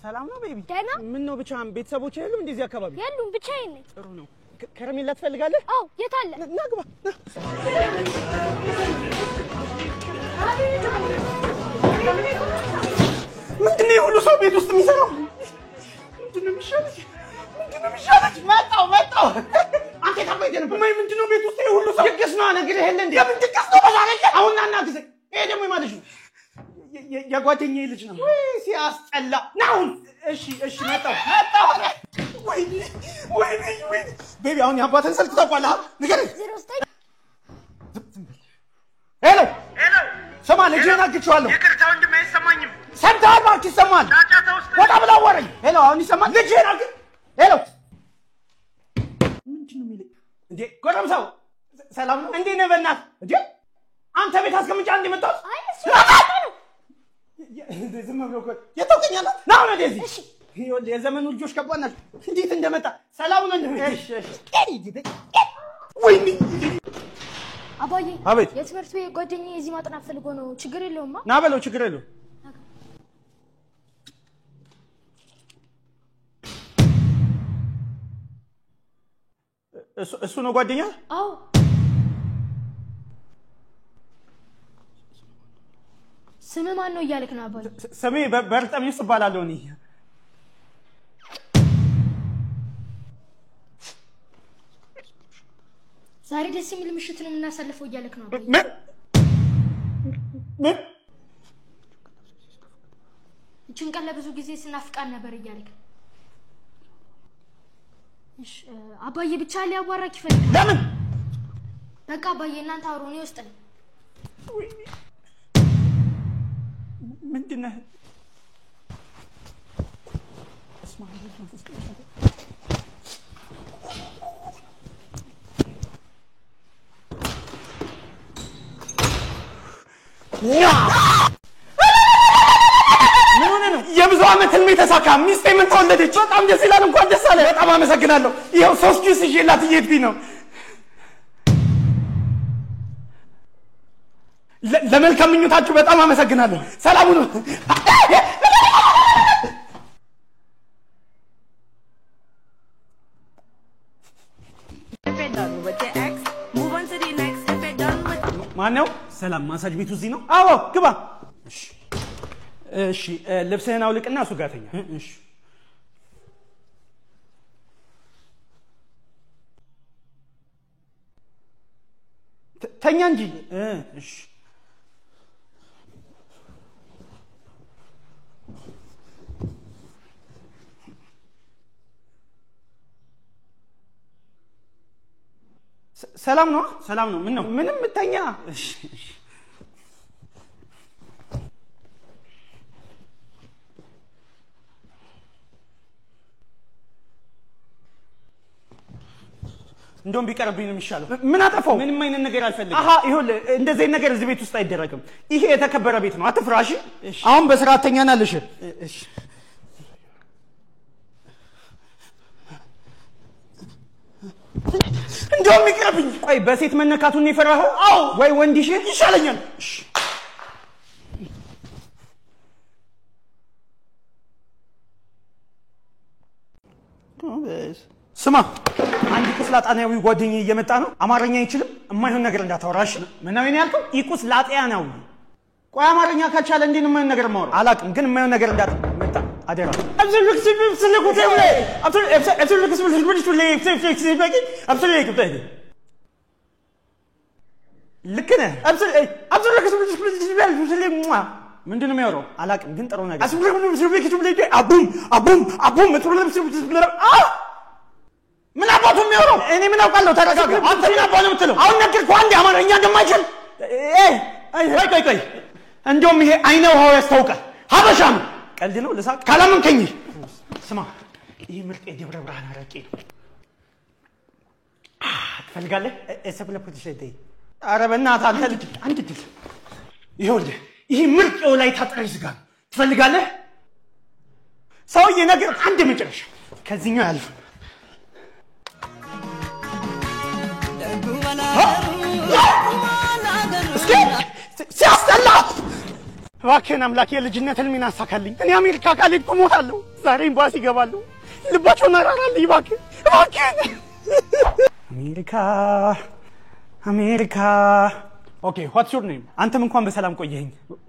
ሰላም ነው ቤቢ ደህና ምን ነው ብቻህን ቤተሰቦች የሉም እንደዚህ አካባቢ የሉም ብቻዬን ነኝ ጥሩ ነው ከረሜላ ትፈልጋለህ አው የት አለ ና ግባ ምንድነው ሁሉ ሰው ቤት ውስጥ የሚሰራው ምንድነው የሚሻለኝ መጣው አንተ ታቆይ ነበር ማይ ምንድነው ቤት ውስጥ ሁሉ ሰው ድግስ ነው ነገር ይሄን እንዴ ለምን ድግስ ነው ባዛለኝ አሁን ና ግዜ ይሄ ደግሞ ማለት ነው የጓደኛዬ ልጅ ነው ወይ ሲያስጠላ ናው እሺ መጣው ወይ ቤቢ አሁን ያባተን ስልክ ታውቃለህ ንገረኝ 09 ሄሎ ሰማ ልጅህን አግቼዋለሁ ይቅርታ ወንድሜ አይሰማኝም ሰምተሃል እባክህ ይሰማል ወጣ ብላ ወረኝ ሄሎ አሁን ይሰማል ልጅህን አግቼ ሄሎ ምንድነው የሚለኝ እንዴ ጎረምሳው ሰላም ነው እንዴ ነህ በእናትህ እንዴ አንተ ቤት አስቀምጫ እንዴ መጣው አይ እሱ ዝም ብሎ እኮ የተውከኛል ና ነው እንደዚህ እሺ ይኸውልህ የዘመኑ ልጆች ከባናል እንዴት እንደመጣ ሰላም ነው እሺ ወይኔ አባዬ አቤት የትምህርት ቤት ጓደኛዬ እዚህ ማጥናት ፈልጎ ነው ችግር የለውማ ና በለው ችግር የለውም እሱ ነው ጓደኛ አዎ ስም ማን ነው እያልክ ነው አባዬ ስሜ በርጠሚስ እባላለሁ እኔ ዛሬ ደስ የሚል ምሽት ነው የምናሳልፈው እያልክ ነው አባዬ ምን እቺን ቀን ለብዙ ጊዜ ስናፍቃን ነበር እያልክ እሺ አባዬ ብቻ ሊያዋራክ ይፈልጋል ለምን በቃ አባዬ እናንተ አውሩ እኔ ውስጥ ነኝ ምንድነው የብዙ ዓመት ህልሜ ተሳካ ሚስቴ ምን ተወለደች በጣም ደስ ይላል እንኳን ደስ አለ በጣም አመሰግናለሁ ይሄው 3 ጁስ ይዤላት እየሄድኩኝ ነው ለመልካም ምኞታችሁ በጣም አመሰግናለሁ ሰላም ሁኑ ማነው ሰላም ማሳጅ ቤቱ እዚህ ነው አዎ ግባ እሺ ልብስህን አውልቅና እሱ ጋር ተኛ እሺ ተኛ እንጂ እሺ ሰላም ነው ምን ነው ምንም ተኛ እሺ እንደውም ቢቀርብኝ ነው የሚሻለው ምን አጠፋው ምንም አይነት ነገር አልፈልግም አሃ ይኸውልህ እንደዚህ ነገር እዚህ ቤት ውስጥ አይደረግም ይሄ የተከበረ ቤት ነው አትፍራሽ አሁን በስርዓት ተኛናልሽ እሺ እንደውም ይቀርብኝ ቆይ በሴት መነካቱን ይፈራኸው አዎ ወይ ወንዲሽ ይሻለኛል እሺ ስማ አንድ ቁስላጣናዊ ጓደኛዬ እየመጣ ነው አማርኛ አይችልም የማይሆን ነገር እንዳታወራሽ ምናምን እኔ ያልኩት ይቁስላጣናዊ ቆይ አማርኛ ካልቻለ እንዴት ነው የማይሆን ነገር ማወራ አላቅም ግን የማይሆን ነገር እንዳትመጣ አደራ ልክ ነህ ምንድነው የሚያወራው አላቅም ግን ጥሩ ነገር ምን አባቱ የሚያወራው እኔ ምን አውቃለሁ ተረጋጋ አንተ ምን አባቱ የምትለው አሁን ነገርኩህ አንዴ አማርኛ እንደማይችል ቆይ እንደውም ይሄ አይነ ውሃው ያስታውቃል ሀበሻ ነው ቀልድ ነው ለሳቅ ካላመንከኝ ስማ ይሄ ምርጥ የደብረ ብርሃን አረቄ ነው ትፈልጋለህ እሰብለ ፖሊስ ኧረ በእናትህ አንተ ልጅ አንድ ድል ይኸውልህ ይሄ ምርጥ የወላይታ ጥሬ ስጋ ነው ትፈልጋለህ ሰውዬ ነገር አንድ መጨረሻ ከዚህኛው ያልፍ እስኪ ሲያስጠላ እባክህን አምላክ የልጅነት ህልሜን አሳካልኝ እኔ አሜሪካ ካልሄድኩ እሞታለሁ ዛሬ ኤምባሲ እገባለሁ ልባቸውን አራራልኝ እባክህን አሜሪካ Okay, what's your name? አንተም እንኳን በሰላም ቆየኝ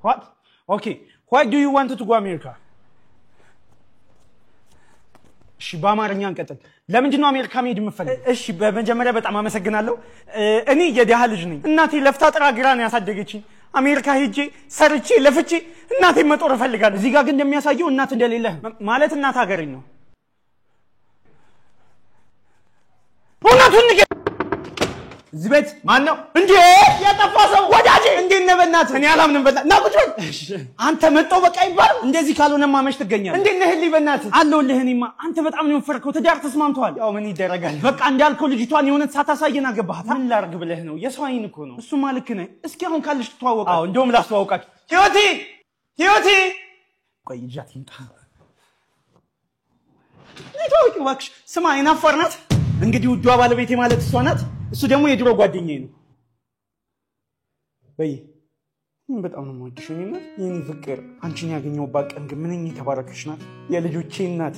What? Okay, why do you want to go America? እሺ በአማርኛ እንቀጥል ለምንድን ነው አሜሪካ መሄድ የምፈልገው እሺ በመጀመሪያ በጣም አመሰግናለሁ እኔ የደሃ ልጅ ነኝ እናቴ ለፍታ ጥራ ግራ ነው ያሳደገችኝ አሜሪካ ሄጄ ሰርቼ ለፍቼ እናቴ መጦር እፈልጋለሁ እዚህ ጋር ግን እንደሚያሳየው እናት እንደሌለ ማለት እናት ሀገሬ ነው እውነቱን እዚህ ቤት ማን ነው እንዴ ያጠፋ ሰው ወዳጄ እንዴት ነህ በእናትህ እኔ አላምንም በላ ና ቁጭ በል አንተ መጣው በቃ ይባል እንደዚህ ካልሆነማ ማመሽ ትገኛለህ እንዴት ነህ ህሊ በእናትህ አለውልህ እኔማ አንተ በጣም ነው የፈርከው ትዳር ተስማምቷል ያው ምን ይደረጋል በቃ እንዳልከው ልጅቷን የሆነት ሳታሳየና ገባህ ምን ላርግ ብለህ ነው የሰው አይን እኮ ነው እሱማ ልክ ነህ እስኪ አሁን ካልሽ ተዋወቃ አዎ እንደውም ላስተዋወቃችሁ ህይወቴ ቆይ ይጃት ይምጣ ልትወቂ እባክሽ ስማ አይናፋር ናት እንግዲህ ውዷ ባለቤቴ ማለት እሷ ናት እሱ ደግሞ የድሮ ጓደኛዬ ነው በይ በጣም ነው የምወድሽ የኔ ፍቅር አንቺን ያገኘሁባት ቀን ግን ምንኛ የተባረከሽ ናት የልጆቼ እናት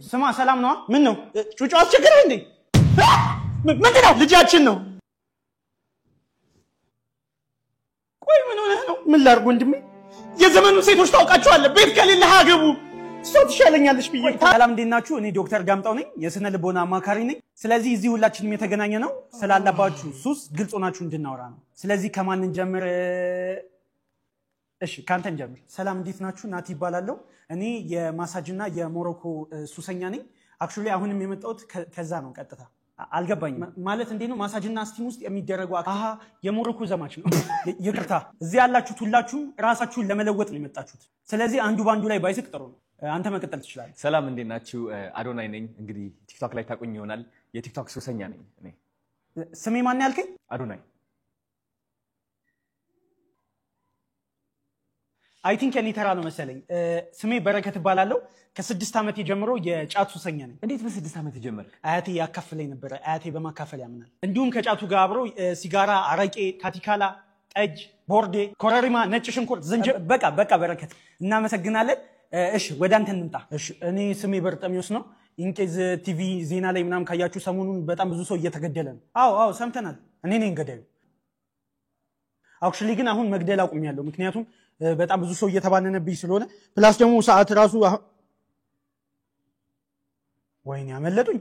ስማ ሰላም ነው ምን ነው ጩጫ አስቸገረህ እንዴ ምንድን ነው ልጃችን ነው ቆይ ምን ሆነህ ነው ምን ላድርግ ወንድሜ የዘመኑ ሴቶች ታውቃቸዋለህ ቤት ከሌለህ አገቡ ሰው ትሻለኛለሽ ብዬ ሰላም እንዴት ናችሁ እኔ ዶክተር ጋምጣው ነኝ የስነ ልቦና አማካሪ ነኝ ስለዚህ እዚህ ሁላችንም የተገናኘ ነው ስላላባችሁ ሱስ ግልጽ ሆናችሁ እንድናወራ ነው ስለዚህ ከማን እንጀምር እሺ ካንተን ጀምር ሰላም እንዴት ናችሁ ናቲ ይባላልው እኔ የማሳጅና የሞሮኮ ሱሰኛ ነኝ አክቹሊ አሁንም የመጣሁት ከዛ ነው ቀጥታ አልገባኝም ማለት እንዴ ነው ማሳጅና ስቲም ውስጥ የሚደረጉ አሃ የሞሮኮ ዘማች ነው ይቅርታ እዚህ ያላችሁት ሁላችሁም ራሳችሁን ለመለወጥ ነው የመጣችሁት ስለዚህ አንዱ ባንዱ ላይ ባይስቅ ጥሩ ነው አንተ መቀጠል ትችላለህ ሰላም እንዴት ናችሁ አዶናይ ነኝ እንግዲህ ቲክቶክ ላይ ታቆኝ ይሆናል የቲክቶክ ሱሰኛ ነኝ እኔ ስሜ ማን ያልከኝ አዶናይ አይ ቲንክ እኔ ተራ ነው መሰለኝ ስሜ በረከት ይባላልው ከ6 ዓመት ጀምሮ የጫት ሱሰኛ ነኝ እንዴት በ6 ዓመት ጀመርክ አያቴ ያካፍለኝ ነበር አያቴ በማካፈል ያምናል እንዲሁም ከጫቱ ጋር አብሮ ሲጋራ አረቄ ካቲካላ ጠጅ ቦርዴ ኮረሪማ ነጭ ሽንኩርት ዝንጅ በቃ በረከት እናመሰግናለን እሺ ወደ አንተ እንምጣ እሺ እኔ ስሜ በርጠሚዮስ ነው ኢንኬዝ ቲቪ ዜና ላይ ምናም ካያችሁ ሰሞኑን በጣም ብዙ ሰው እየተገደለ ነው አዎ ሰምተናል እኔ ነኝ ገዳዩ አክቹሊ ግን አሁን መግደል አቁሚያለሁ ምክንያቱም በጣም ብዙ ሰው እየተባነነብኝ ስለሆነ ፕላስ ደግሞ ሰዓት ራሱ ወይኔ አመለጡኝ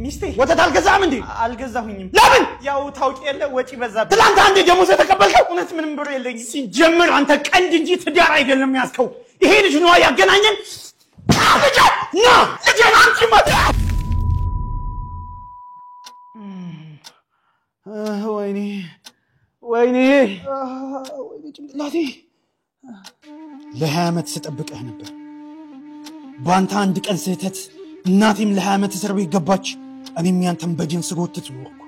ሚስቴ ወተት አልገዛም እንዴ አልገዛሁኝም ለምን ያው ታውቂ የለ ወጪ በዛ ትላንት አንዴ ደሞዝ ተቀበልከው እውነት ምንም ብር የለኝ ሲጀምር አንተ ቀንድ እንጂ ትዳር አይደለም ያስከው ይሄ ልጅ ነው ያገናኘን ልጅ አንቺ ማታ ወይኔ ጭንቅላቴ ለ20 ዓመት ስጠብቅህ ነበር ባንተ አንድ ቀን ስህተት እናቴም ለ20 ዓመት እስር ቤት ገባች እኔም ያንተን በጅን ስጎትት ኖርኩ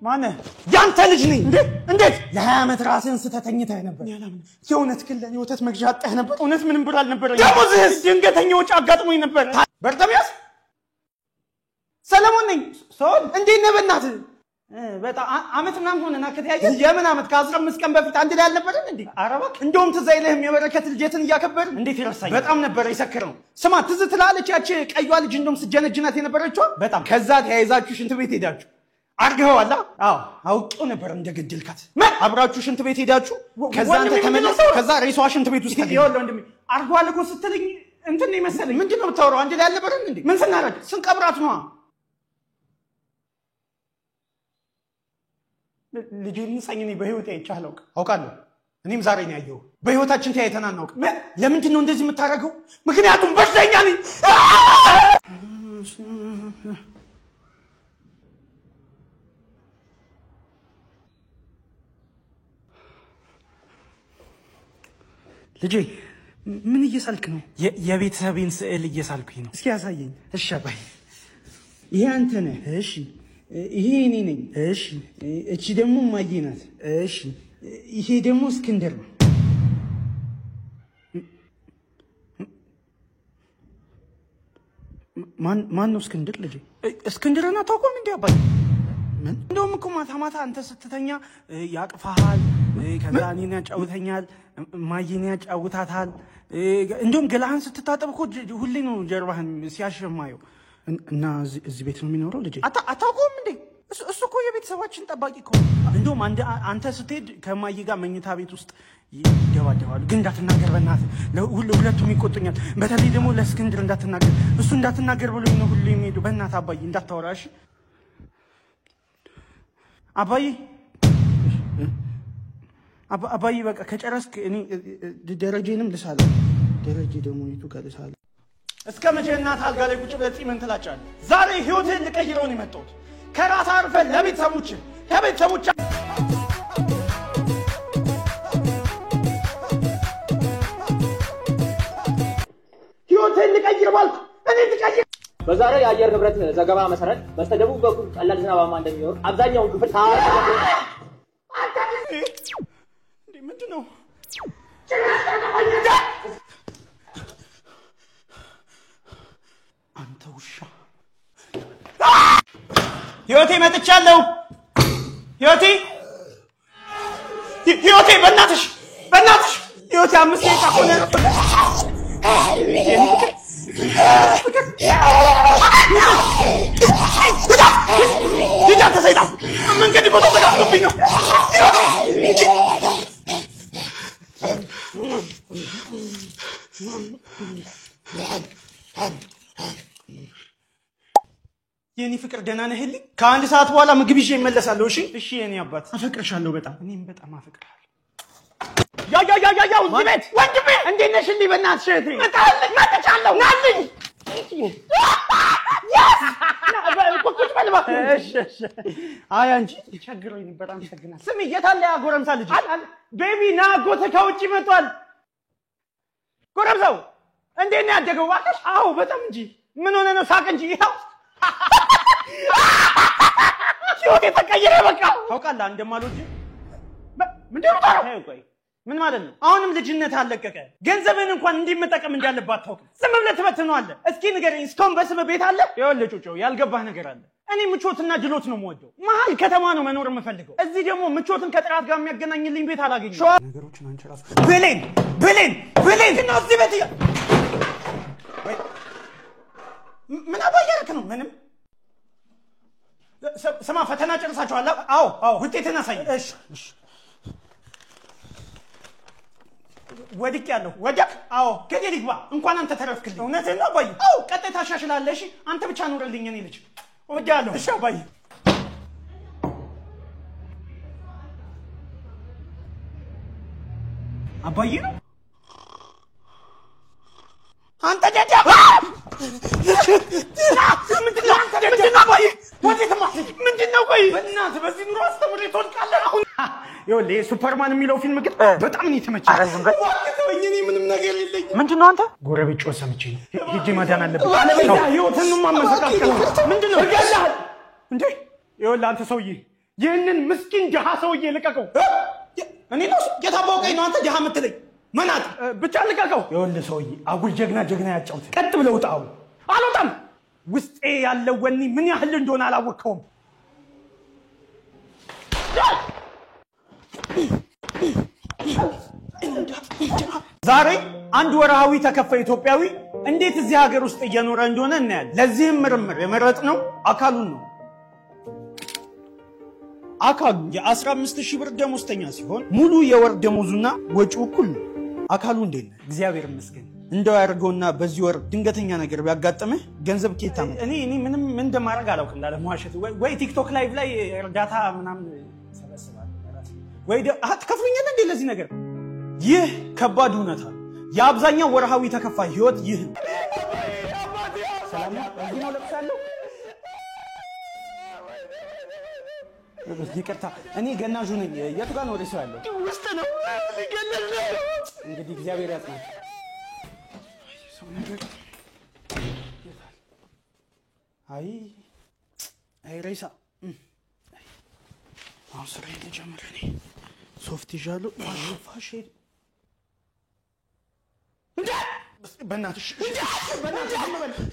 ማነ ያንተ ልጅ ነኝ እንዴት ለ20 ዓመት ራስህን ስተተኝተህ ነበር የእውነት ግን ለኔ ወተት መግዣ አጣህ ነበር እውነት ምንም ብር አልነበረኝ ደሞዝህስ ድንገተኛ ወጪ አጋጥሞኝ ነበር በርጠሚያስ ሰለሞን ነኝ ሶል እንዴት ነህ በእናትህ በጣም አመት ምናምን ሆነና ከተያየ የምን አመት ከ15 ቀን በፊት አንድ ላይ አልነበረን እንዴ አረባክ እንደውም ትዝ አይልህም የበረከት ልጅትን እያከበር እንዴት ይረሳኝ በጣም ነበር ይሰክረው ስማ ትዝ ትላለች ያቺ ቀይዋ ልጅ እንደውም ስጀነጅናት የነበረችው በጣም ከዛ ተያይዛችሁ ሽንት ቤት ሄዳችሁ አርገዋላ አዎ አውቄው ነበር እንደገደልካት አብራችሁ ሽንት ቤት ሄዳችሁ ከዛ አንተ ተመለሰው ከዛ ሬሷ ሽንት ቤት ውስጥ ይወለው ወንድሜ አርጓል እኮ ስትለኝ እንትን ነው መሰለኝ ምንድነው የምታወራው አንድ ላይ አልነበረን እንዴ ምን ስናረግ ስንቀብራት ነው ልጅን ሳይኔ በህይወት አይቻለው አውቃለሁ እኔም ዛሬ ነው ያየው በህይወታችን ተያይተን አናውቅ ለምንድን ነው እንደዚህ የምታረገው ምክንያቱም በሽተኛ ነኝ ልጄ ምን እየሳልክ ነው የቤተሰቤን ስዕል እየሳልኩኝ ነው እስኪ ያሳየኝ እሺ አባይ ይሄ አንተ ነህ እሺ ይሄ እኔ ነኝ እሺ እቺ ደግሞ ማዬ ናት እሺ ይሄ ደግሞ እስክንድር ነው ማን ነው እስክንድር ልጄ? እስክንድርና ታውቆም እንዴ አባዬ? ምን እንደውም እኮ ማታ አንተ ስትተኛ ያቅፋሃል፣ ከዛ እኔን ያጫውተኛል፣ ማየን ያጫውታታል። እንደውም ገላህን ስትታጠብ እኮ ሁሌ ነው ጀርባህን ሲያሸማየው። እና እዚህ ቤት ነው የሚኖረው ልጄ? አታውቀውም እንዴ? እሱ እኮ የቤተሰባችን ጠባቂ እኮ። እንደውም አንተ ስትሄድ ከማየ ጋር መኝታ ቤት ውስጥ ይደባደባሉ። ግን እንዳትናገር በእናትህ፣ ሁለቱም ይቆጡኛል። በተለይ ደግሞ ለእስክንድር እንዳትናገር፣ እሱ እንዳትናገር ብሎ ነው ሁሉ የሚሄዱ። በእናትህ አባዬ እንዳታወራ እሺ? አባዬ በቃ ከጨረስክ እኔ ደረጀንም ልሳለሁ። ደረጀ ደግሞ የቱ ጋር ልሳለሁ? እስከ መቼ እናት አልጋ ላይ ቁጭ ብለህ ምን ትላጫለህ? ዛሬ ህይወትህን ልቀይረው ነው የመጣሁት። ከራስ አርፈህ ለቤተሰቦች ከቤተሰቦች ህይወትህን ልቀይር ባልኩ እኔ ልቀይር። በዛሬው የአየር ንብረት ዘገባ መሰረት በስተደቡብ በኩል ቀላል ዝናባማ እንደሚሆን አብዛኛውን ክፍል ምንድን ነው? አንተ ውሻ! ህይወቴ መጥቻለሁ። ህይወቴ በእናትሽ ህይወቴ 5 ደቂቃ ሆነ። አንተ ሰይጣን መንገድ እኮ ተዘጋግቶብኝ ነው። የኔ ፍቅር ደህና ነህልኝ? ከአንድ ሰዓት በኋላ ምግብ ይዤ እመለሳለሁ። እሺ የኔ አባት አፈቅርሻለሁ በጣም። እኔም በጣም አፈቅርሃለሁ። ያው እዚህ ቤት ወንድሜ እንዴት ነሽልኝ? በእናትሽ እህቴ መጥቻለሁ። ናልኝ ቁጭ በል እባክህ። እሺ አይ አንቺ ቸግሮኝ ነበር። አመሰግናለሁ። ስሚ የት አለ ያ ጎረምሳ ልጅ? ቤቢ ና አጎትህ ከውጭ መጥቷል። ጎረምሳው እንዴት ነው ያደገው እባክሽ? አዎ በጣም እንጂ። ምን ሆነ ነው? ሳቅ እንጂ። ይኸው ህይወቴ ተቀየረ በቃ። ታውቃለህ እንደማልወድ ምንድን ነው ታውቃለህ? ቆይ ምን ማለት ነው? አሁንም ልጅነት አለቀቀ። ገንዘብን እንኳን እንዲመጠቀም እንዳለባት አታውቅም። ዝም ብለህ ትበትነዋለህ። እስኪ ንገረኝ፣ እስካሁን በስመ ቤት አለ? ይኸውልህ ጩጮ ያልገባህ ነገር አለ። እኔ ምቾትና ድሎት ነው የምወደው። መሀል ከተማ ነው መኖር የምፈልገው። እዚህ ደግሞ ምቾትን ከጥራት ጋር የሚያገናኝልኝ ቤት አላገኘም። ነገሮችን አንቺ ራሱ ብሌን እና እዚህ ቤት ምን አባያረክ ነው? ምንም ስማ፣ ፈተና ጨርሳችኋል? አዎ ውጤትን አሳይ። እሺ ወድቅ ያለው ወደቅ። አዎ ገደል ይግባ። እንኳን አንተ ተረፍክልኝ። እውነትህን ነው አባዬ። አዎ ቀጣይ ታሻሽላለህ። እሺ አንተ ብቻ ኑርልኝ እኔ ልጅ እወድሃለሁ። እሺ አባዬ። አባዬ ነው አንተ ደዳ ምንድን ነው አባዬ? ወዴትማ ምንድን ነው? ቆይ በእናትህ በዚህ ኑሮ አስተምሬ ትወድቃለህ አሁን። ይኸውልህ ሱፐርማን የሚለው ፊልም ግን በጣም ነው የተመቸኝ። ኧረ ዝም በል እኔ ምንም ነገር የለኝም። ምንድን ነው አንተ? ጎረቤት ጮኸ ሰምቼ ሂጅ ማዳን አለብህ። አለበለዚያ ህይወትን ማመሰቃቀል ነው። ምንድን ነው እገላለሁ እንዴ? ይኸውልህ አንተ ሰውዬ ይህንን ምስኪን ድሃ ሰውዬ ልቀቀው። እኔ ነው የታወቀኝ ነው አንተ ድሃ የምትለኝ? መናት ብቻ ልቀቀው። ይኸውልህ ሰውዬ አጉል ጀግና ያጫውት። ቀጥ ብለህ ውጣ። አልወጣም። ውስጤ ያለው ወኔ ምን ያህል እንደሆነ አላወቅኸውም። ዛሬ አንድ ወርሃዊ ተከፋይ ኢትዮጵያዊ እንዴት እዚህ ሀገር ውስጥ እየኖረ እንደሆነ እናያለን። ለዚህም ምርምር የመረጥነው አካሉን ነው። አካሉ የ15,000 ብር ደሞዝተኛ ሲሆን ሙሉ የወር ደሞዙና ወጪው እኩል ነው። አካሉ እንዴት ነህ? እግዚአብሔር ይመስገን። እንደው ያድርገውና በዚህ ወር ድንገተኛ ነገር ቢያጋጥምህ ገንዘብ ኬታ ነው? እኔ ምንም ምን እንደማደርግ አላውቅም። ላለመዋሸት ወይ ቲክቶክ ላይቭ ላይ እርዳታ ምናምን ሰበስባለሁ ወይ ትከፍሉኛለህ እንዴ ለዚህ ነገር? ይህ ከባድ እውነታ የአብዛኛው ወርሃዊ ተከፋይ ህይወት ይህ ነው። ሰላም ነው? እዚህ ነው ለብሳለሁ። ይቅርታ እኔ ገናዡ ነኝ። የቱ ጋር ነው ሬሳው ያለው? ውስጥ ነው። ሊገለል ነው። እንግዲህ እግዚአብሔር ያጽናል። ሰው ነገር አይ ሬሳ አሁን ስራዬን ልጀምር። እኔ ሶፍት ይዣለሁ። ፋሽ በእናትሽ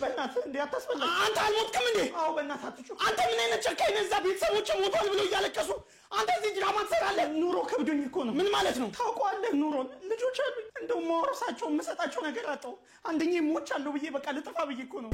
በእናትህ እንዴ አታስፈልግ። አንተ አልሞትክም እንዴ? አዎ በእናትህ አትጩ። አንተ ምን አይነት ጨካኝ ነህ? እዛ ቤተሰቦች ሞቷል ብለው እያለቀሱ አንተ እዚህ ድራማ ትሰራለህ? ኑሮ ከብዶኝ እኮ ነው። ምን ማለት ነው? ታውቀዋለህ ኑሮን። ልጆች አሉኝ። እንደው ማወርሳቸው የምሰጣቸው ነገር አጣሁ። አንደኛዬ ሞቻለሁ ብዬ በቃ ልጥፋ ብዬ እኮ ነው።